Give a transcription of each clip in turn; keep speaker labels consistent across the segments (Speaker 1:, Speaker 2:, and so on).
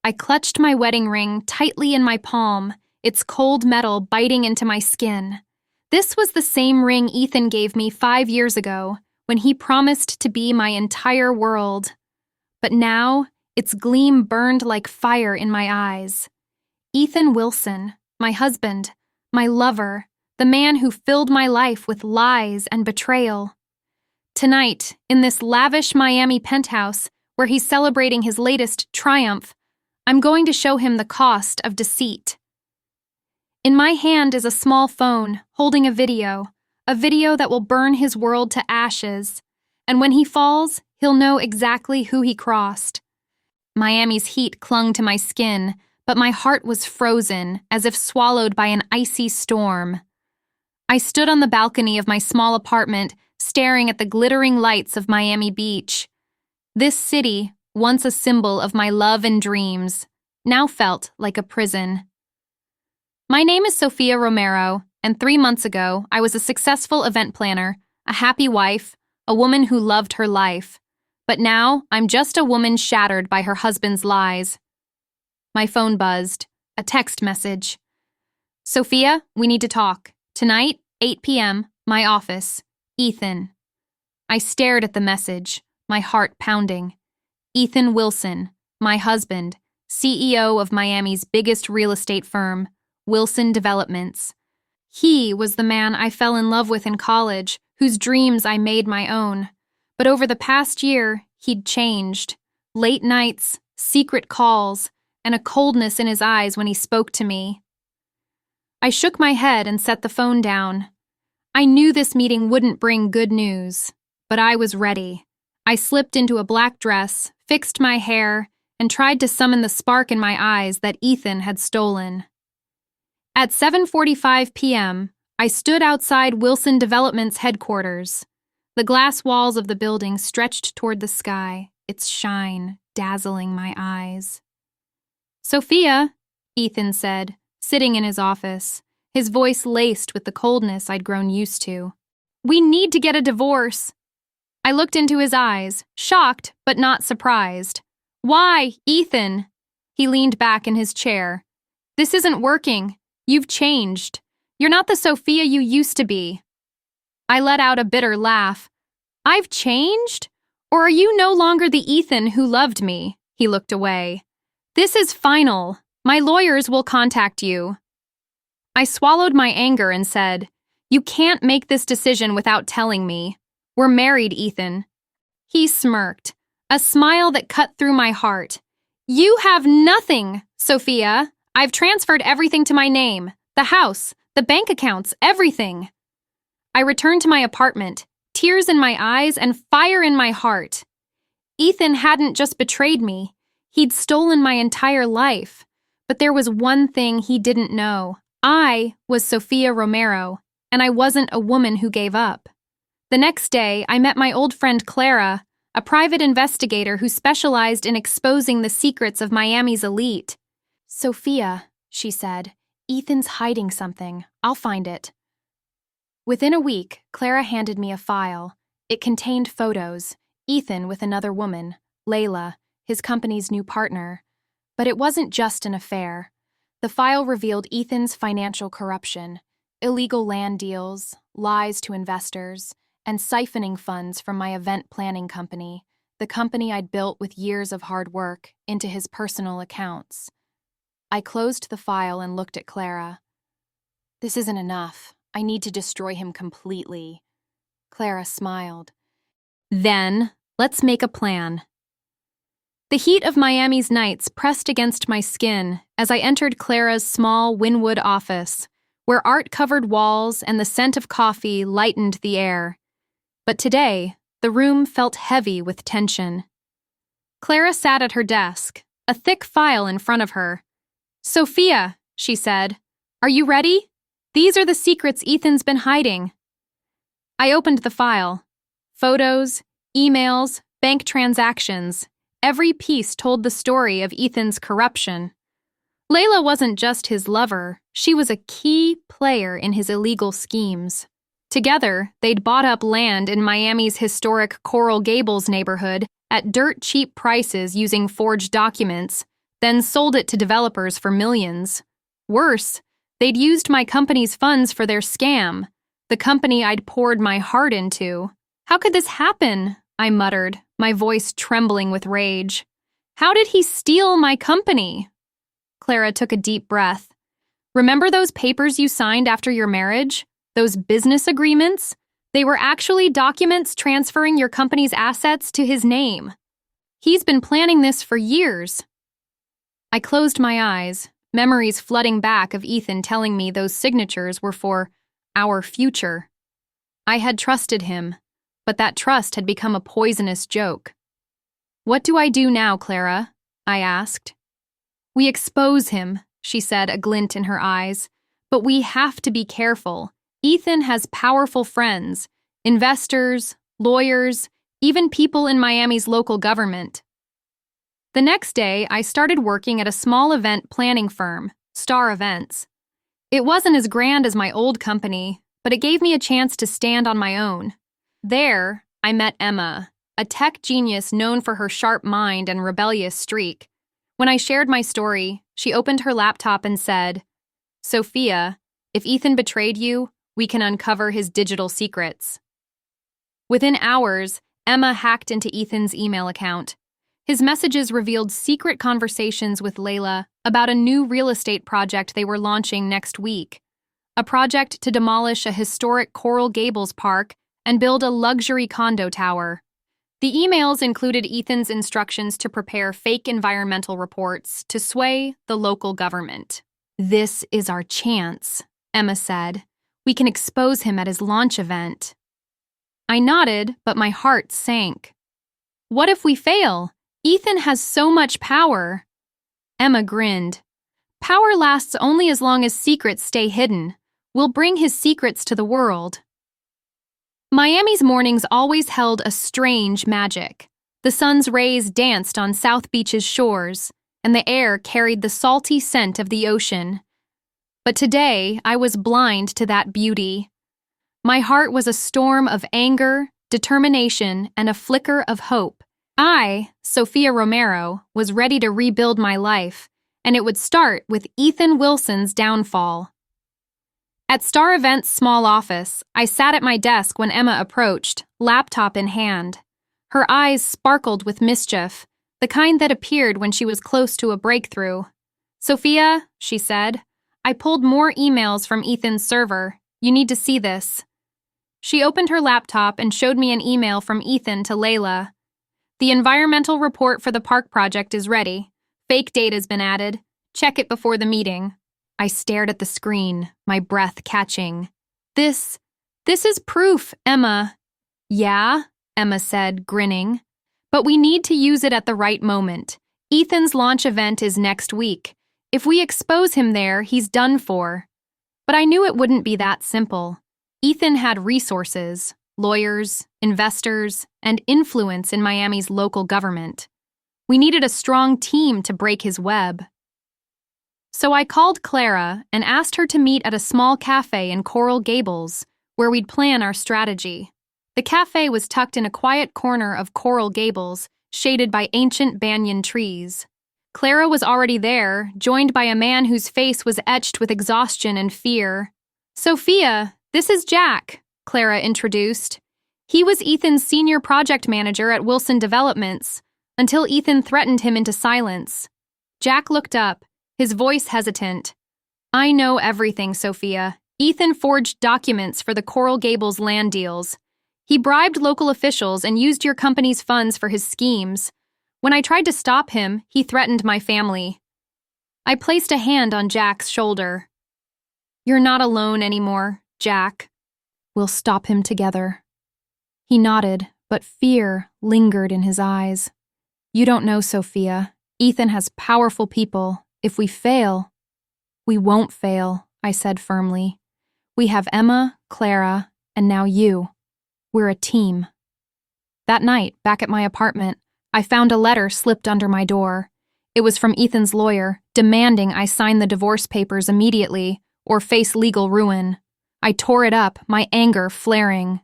Speaker 1: I clutched my wedding ring tightly in my palm, its cold metal biting into my skin. This was the same ring Ethan gave me 5 years ago, when he promised to be my entire world. But now, its gleam burned like fire in my eyes. Ethan Wilson, my husband, my lover, the man who filled my life with lies and betrayal. Tonight, in this lavish Miami penthouse, where he's celebrating his latest triumph, I'm going to show him the cost of deceit. In my hand is a small phone holding a video that will burn his world to ashes, and when he falls, he'll know exactly who he crossed. Miami's heat clung to my skin, but my heart was frozen, as if swallowed by an icy storm. I stood on the balcony of my small apartment, staring at the glittering lights of Miami Beach. This city, once a symbol of my love and dreams, now felt like a prison. My name is Sofia Romero, and 3 months ago, I was a successful event planner, a happy wife, a woman who loved her life. But now, I'm just a woman shattered by her husband's lies. My phone buzzed. A text message. Sofia, we need to talk. Tonight, 8 p.m., my office. Ethan. I stared at the message, my heart pounding. Ethan Wilson, my husband, CEO of Miami's biggest real estate firm, Wilson Developments. He was the man I fell in love with in college, whose dreams I made my own. But over the past year, he'd changed. Late nights, secret calls, and a coldness in his eyes when he spoke to me. I shook my head and set the phone down. I knew this meeting wouldn't bring good news, but I was ready. I slipped into a black dress, fixed my hair, and tried to summon the spark in my eyes that Ethan had stolen. At 7:45 p.m., I stood outside Wilson Development's headquarters. The glass walls of the building stretched toward the sky, its shine dazzling my eyes. Sofia, Ethan said, sitting in his office, his voice laced with the coldness I'd grown used to. We need to get a divorce. I looked into his eyes, shocked but not surprised. Why, Ethan? He leaned back in his chair. This isn't working. You've changed. You're not the Sofia you used to be. I let out a bitter laugh. I've changed? Or are you no longer the Ethan who loved me? He looked away. This is final. My lawyers will contact you. I swallowed my anger and said, You can't make this decision without telling me. We're married, Ethan. He smirked, a smile that cut through my heart. You have nothing, Sofia. I've transferred everything to my name. The house, the bank accounts, everything. I returned to my apartment, tears in my eyes and fire in my heart. Ethan hadn't just betrayed me. He'd stolen my entire life. But there was one thing he didn't know. I was Sofia Romero, and I wasn't a woman who gave up. The next day, I met my old friend Clara, a private investigator who specialized in exposing the secrets of Miami's elite. Sofia, she said, Ethan's hiding something. I'll find it. Within a week, Clara handed me a file. It contained photos, Ethan with another woman, Layla, his company's new partner. But it wasn't just an affair. The file revealed Ethan's financial corruption, illegal land deals, lies to investors, and siphoning funds from my event planning company, the company I'd built with years of hard work, into his personal accounts. I closed the file and looked at Clara. This isn't enough. I need to destroy him completely. Clara smiled. Then, let's make a plan. The heat of Miami's nights pressed against my skin as I entered Clara's small Wynwood office, where art-covered walls and the scent of coffee lightened the air. But today, the room felt heavy with tension. Clara sat at her desk, a thick file in front of her. Sofia, she said, are you ready? These are the secrets Ethan's been hiding. I opened the file. Photos, emails, bank transactions. Every piece told the story of Ethan's corruption. Layla wasn't just his lover, she was a key player in his illegal schemes. Together, they'd bought up land in Miami's historic Coral Gables neighborhood at dirt-cheap prices using forged documents, then sold it to developers for millions. Worse, they'd used my company's funds for their scam, the company I'd poured my heart into. How could this happen? I muttered, my voice trembling with rage. How did he steal my company? Clara took a deep breath. Remember those papers you signed after your marriage? Those business agreements? They were actually documents transferring your company's assets to his name. He's been planning this for years. I closed my eyes, memories flooding back of Ethan telling me those signatures were for our future. I had trusted him, but that trust had become a poisonous joke. What do I do now, Clara? I asked. We expose him, she said, a glint in her eyes. But we have to be careful. Ethan has powerful friends, investors, lawyers, even people in Miami's local government. The next day, I started working at a small event planning firm, Star Events. It wasn't as grand as my old company, but it gave me a chance to stand on my own. There, I met Emma, a tech genius known for her sharp mind and rebellious streak. When I shared my story, she opened her laptop and said, Sophia, if Ethan betrayed you, we can uncover his digital secrets. Within hours, Emma hacked into Ethan's email account. His messages revealed secret conversations with Layla about a new real estate project they were launching next week, a project to demolish a historic Coral Gables park and build a luxury condo tower. The emails included Ethan's instructions to prepare fake environmental reports to sway the local government. This is our chance, Emma said. We can expose him at his launch event. I nodded, but my heart sank. What if we fail? Ethan has so much power. Emma grinned. Power lasts only as long as secrets stay hidden. We'll bring his secrets to the world. Miami's mornings always held a strange magic. The sun's rays danced on South Beach's shores, and the air carried the salty scent of the ocean. But today, I was blind to that beauty. My heart was a storm of anger, determination, and a flicker of hope. I, Sofia Romero, was ready to rebuild my life, and it would start with Ethan Wilson's downfall. At Star Events' small office, I sat at my desk when Emma approached, laptop in hand. Her eyes sparkled with mischief, the kind that appeared when she was close to a breakthrough. Sophia, she said, I pulled more emails from Ethan's server. You need to see this. She opened her laptop and showed me an email from Ethan to Layla. The environmental report for the park project is ready. Fake data's been added. Check it before the meeting. I stared at the screen, my breath catching. This is proof, Emma. Yeah, Emma said, grinning. But we need to use it at the right moment. Ethan's launch event is next week. If we expose him there, he's done for. But I knew it wouldn't be that simple. Ethan had resources, lawyers, investors, and influence in Miami's local government. We needed a strong team to break his web. So I called Clara and asked her to meet at a small cafe in Coral Gables, where we'd plan our strategy. The cafe was tucked in a quiet corner of Coral Gables, shaded by ancient banyan trees. Clara was already there, joined by a man whose face was etched with exhaustion and fear. Sophia, this is Jack, Clara introduced. He was Ethan's senior project manager at Wilson Developments, until Ethan threatened him into silence. Jack looked up, his voice hesitant. I know everything, Sophia. Ethan forged documents for the Coral Gables land deals. He bribed local officials and used your company's funds for his schemes. When I tried to stop him, he threatened my family. I placed a hand on Jack's shoulder. You're not alone anymore, Jack. We'll stop him together. He nodded, but fear lingered in his eyes. You don't know, Sophia. Ethan has powerful people. If we fail, we won't fail, I said firmly. We have Emma, Clara, and now you. We're a team. That night, back at my apartment, I found a letter slipped under my door. It was from Ethan's lawyer, demanding I sign the divorce papers immediately or face legal ruin. I tore it up, my anger flaring.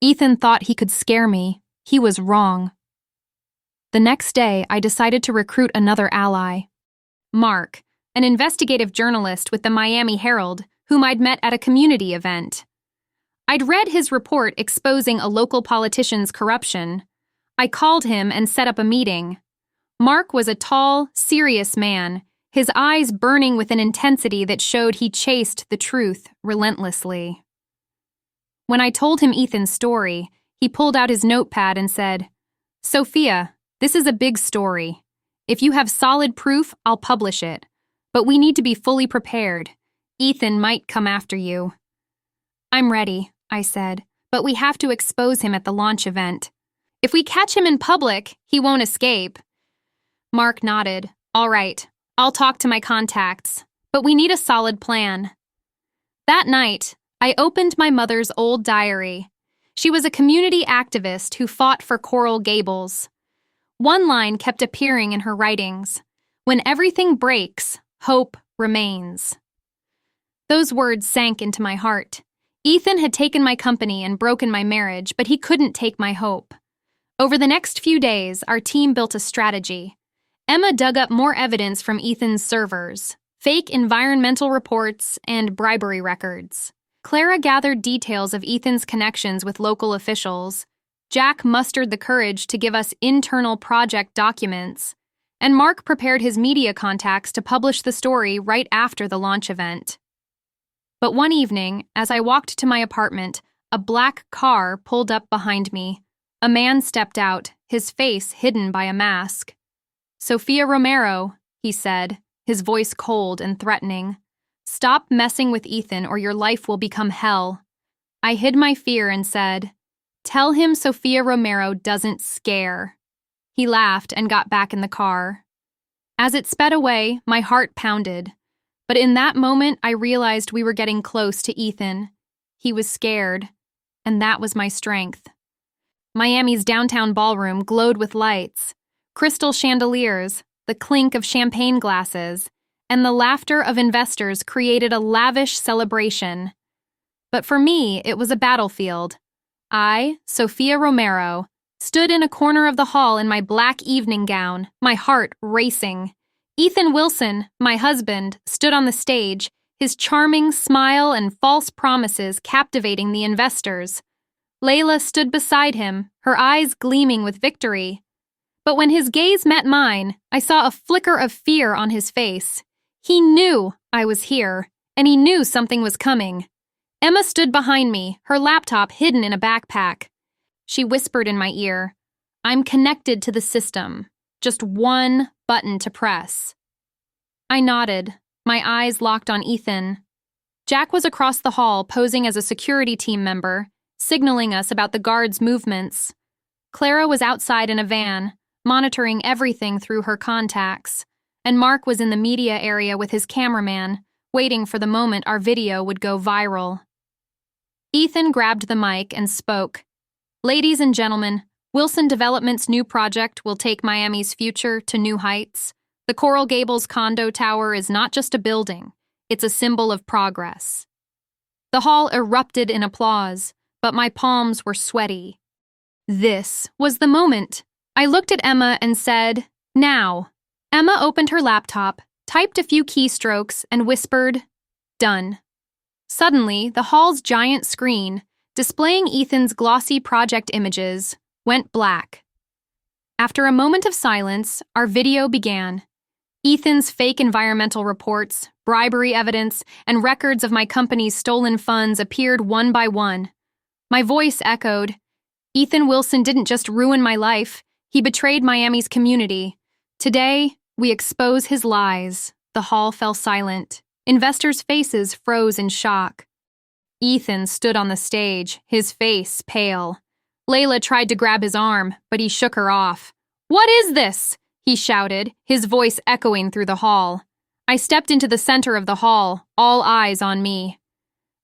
Speaker 1: Ethan thought he could scare me. He was wrong. The next day, I decided to recruit another ally. Mark, an investigative journalist with the Miami Herald, whom I'd met at a community event. I'd read his report exposing a local politician's corruption. I called him and set up a meeting. Mark was a tall, serious man, his eyes burning with an intensity that showed he chased the truth relentlessly. When I told him Ethan's story, he pulled out his notepad and said, "Sophia, this is a big story. If you have solid proof, I'll publish it. But we need to be fully prepared. Ethan might come after you." "I'm ready," I said, "but we have to expose him at the launch event. If we catch him in public, he won't escape." Mark nodded. "All right, I'll talk to my contacts, but we need a solid plan." That night, I opened my mother's old diary. She was a community activist who fought for Coral Gables. One line kept appearing in her writings: "When everything breaks, hope remains." Those words sank into my heart. Ethan had taken my company and broken my marriage, but he couldn't take my hope. Over the next few days, our team built a strategy. Emma dug up more evidence from Ethan's servers, fake environmental reports, and bribery records. Clara gathered details of Ethan's connections with local officials. Jack mustered the courage to give us internal project documents. And Mark prepared his media contacts to publish the story right after the launch event. But one evening, as I walked to my apartment, a black car pulled up behind me. A man stepped out, his face hidden by a mask. "Sofia Romero," he said, his voice cold and threatening. "Stop messing with Ethan or your life will become hell." I hid my fear and said, "Tell him Sofia Romero doesn't scare." He laughed and got back in the car. As it sped away, my heart pounded. But in that moment, I realized we were getting close to Ethan. He was scared, and that was my strength. Miami's downtown ballroom glowed with lights, crystal chandeliers, the clink of champagne glasses, and the laughter of investors created a lavish celebration. But for me, it was a battlefield. I, Sofia Romero, stood in a corner of the hall in my black evening gown, my heart racing. Ethan Wilson, my husband, stood on the stage, his charming smile and false promises captivating the investors. Layla stood beside him, her eyes gleaming with victory. But when his gaze met mine, I saw a flicker of fear on his face. He knew I was here, and he knew something was coming. Emma stood behind me, her laptop hidden in a backpack. She whispered in my ear, "I'm connected to the system. Just one button to press." I nodded, my eyes locked on Ethan. Jack was across the hall posing as a security team member, signaling us about the guards' movements. Clara was outside in a van, monitoring everything through her contacts, and Mark was in the media area with his cameraman, waiting for the moment our video would go viral. Ethan grabbed the mic and spoke. "Ladies and gentlemen, Wilson Development's new project will take Miami's future to new heights. The Coral Gables condo tower is not just a building, it's a symbol of progress." The hall erupted in applause, but my palms were sweaty. This was the moment. I looked at Emma and said, "Now." Emma opened her laptop, typed a few keystrokes, and whispered, "Done." Suddenly, the hall's giant screen, displaying Ethan's glossy project images, went black. After a moment of silence, our video began. Ethan's fake environmental reports, bribery evidence, and records of my company's stolen funds appeared one by one. My voice echoed, "Ethan Wilson didn't just ruin my life, he betrayed Miami's community. Today, we expose his lies." The hall fell silent. Investors' faces froze in shock. Ethan stood on the stage, his face pale. Layla tried to grab his arm, but he shook her off. "What is this?" he shouted, his voice echoing through the hall. I stepped into the center of the hall, all eyes on me.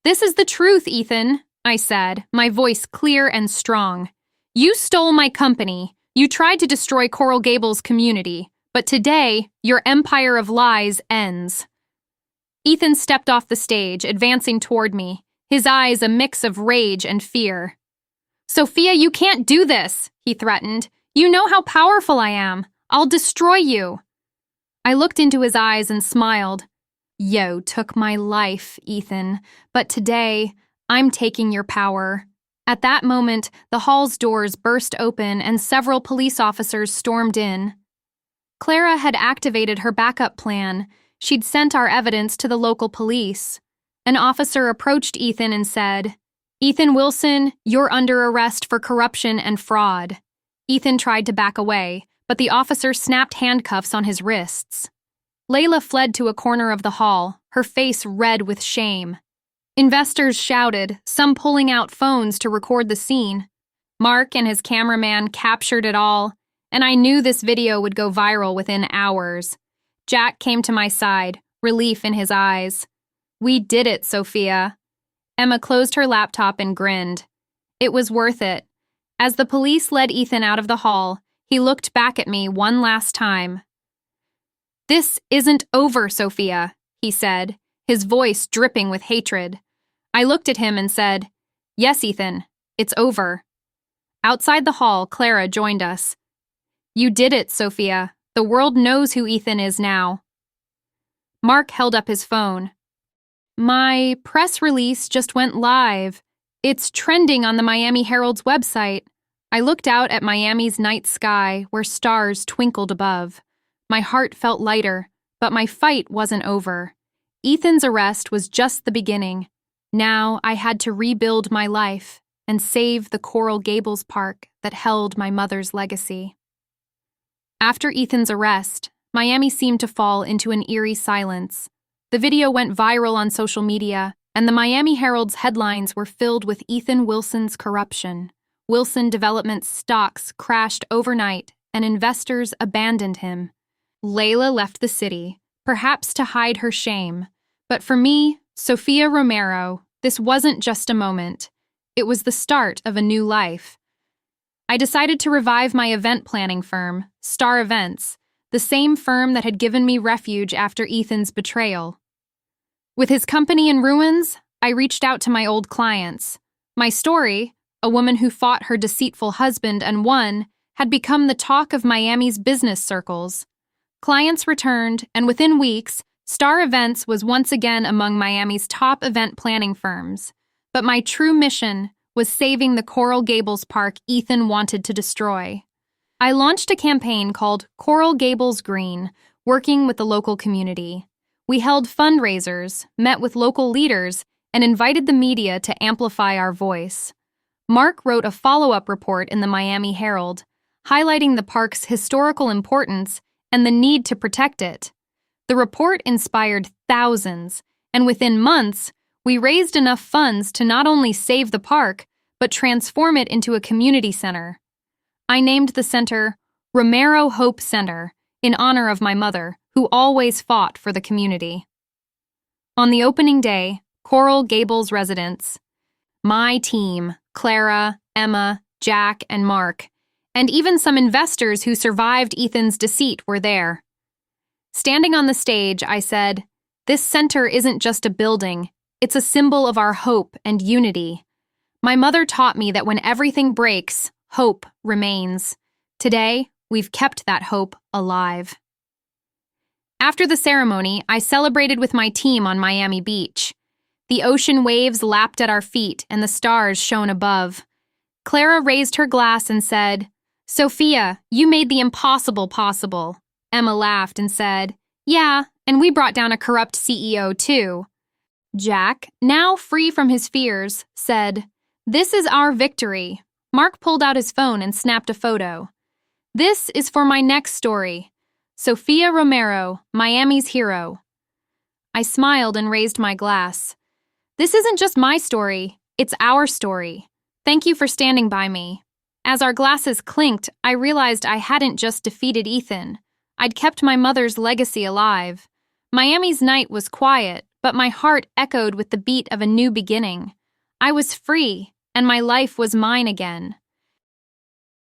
Speaker 1: "This is the truth, Ethan," I said, my voice clear and strong. "You stole my company. You tried to destroy Coral Gables' community. But today, your empire of lies ends." Ethan stepped off the stage, advancing toward me, his eyes a mix of rage and fear. "Sophia, you can't do this," he threatened. You know how powerful I am. I'll destroy you. I looked into his eyes and smiled. You took my life, Ethan, but today, I'm taking your power. At that moment, the hall's doors burst open and several police officers stormed in. Clara had activated her backup plan. She'd sent our evidence to the local police. An officer approached Ethan and said, "Ethan Wilson, you're under arrest for corruption and fraud." Ethan tried to back away, but the officer snapped handcuffs on his wrists. Layla fled to a corner of the hall, her face red with shame. Investors shouted, some pulling out phones to record the scene. Mark and his cameraman captured it all, and I knew this video would go viral within hours. Jack came to my side, relief in his eyes. "We did it, Sofia." Emma closed her laptop and grinned. It was worth it. As the police led Ethan out of the hall, he looked back at me one last time. "This isn't over, Sofia," he said, his voice dripping with hatred. I looked at him and said, "Yes, Ethan, it's over." Outside the hall, Clara joined us. "You did it, Sofia. The world knows who Ethan is now." Mark held up his phone. "My press release just went live. It's trending on the Miami Herald's website." I looked out at Miami's night sky where stars twinkled above. My heart felt lighter, but my fight wasn't over. Ethan's arrest was just the beginning. Now I had to rebuild my life and save the Coral Gables Park that held my mother's legacy. After Ethan's arrest, Miami seemed to fall into an eerie silence. The video went viral on social media, and the Miami Herald's headlines were filled with Ethan Wilson's corruption. Wilson Development's stocks crashed overnight, and investors abandoned him. Layla left the city, perhaps to hide her shame. But for me, Sofia Romero, this wasn't just a moment. It was the start of a new life. I decided to revive my event planning firm, Star Events, the same firm that had given me refuge after Ethan's betrayal. With his company in ruins, I reached out to my old clients. My story, a woman who fought her deceitful husband and won, had become the talk of Miami's business circles. Clients returned, and within weeks, Star Events was once again among Miami's top event planning firms. But my true mission was saving the Coral Gables Park Ethan wanted to destroy. I launched a campaign called Coral Gables Green, working with the local community. We held fundraisers, met with local leaders, and invited the media to amplify our voice. Mark wrote a follow-up report in the Miami Herald, highlighting the park's historical importance and the need to protect it. The report inspired thousands, and within months, we raised enough funds to not only save the park, but transform it into a community center. I named the center Romero Hope Center in honor of my mother, who always fought for the community. On the opening day, Coral Gables residents, my team, Clara, Emma, Jack, and Mark, and even some investors who survived Ethan's deceit were there. Standing on the stage, I said, "This center isn't just a building, it's a symbol of our hope and unity." My mother taught me that when everything breaks, hope remains. Today, we've kept that hope alive. After the ceremony, I celebrated with my team on Miami Beach. The ocean waves lapped at our feet and the stars shone above. Clara raised her glass and said, "Sofia, you made the impossible possible." Emma laughed and said, "Yeah, and we brought down a corrupt CEO too." Jack, now free from his fears, said, "This is our victory." Mark pulled out his phone and snapped a photo. "This is for my next story. Sofia Romero, Miami's hero." I smiled and raised my glass. This isn't just my story, it's our story. Thank you for standing by me. As our glasses clinked, I realized I hadn't just defeated Ethan. I'd kept my mother's legacy alive. Miami's night was quiet, but my heart echoed with the beat of a new beginning. I was free, and my life was mine again.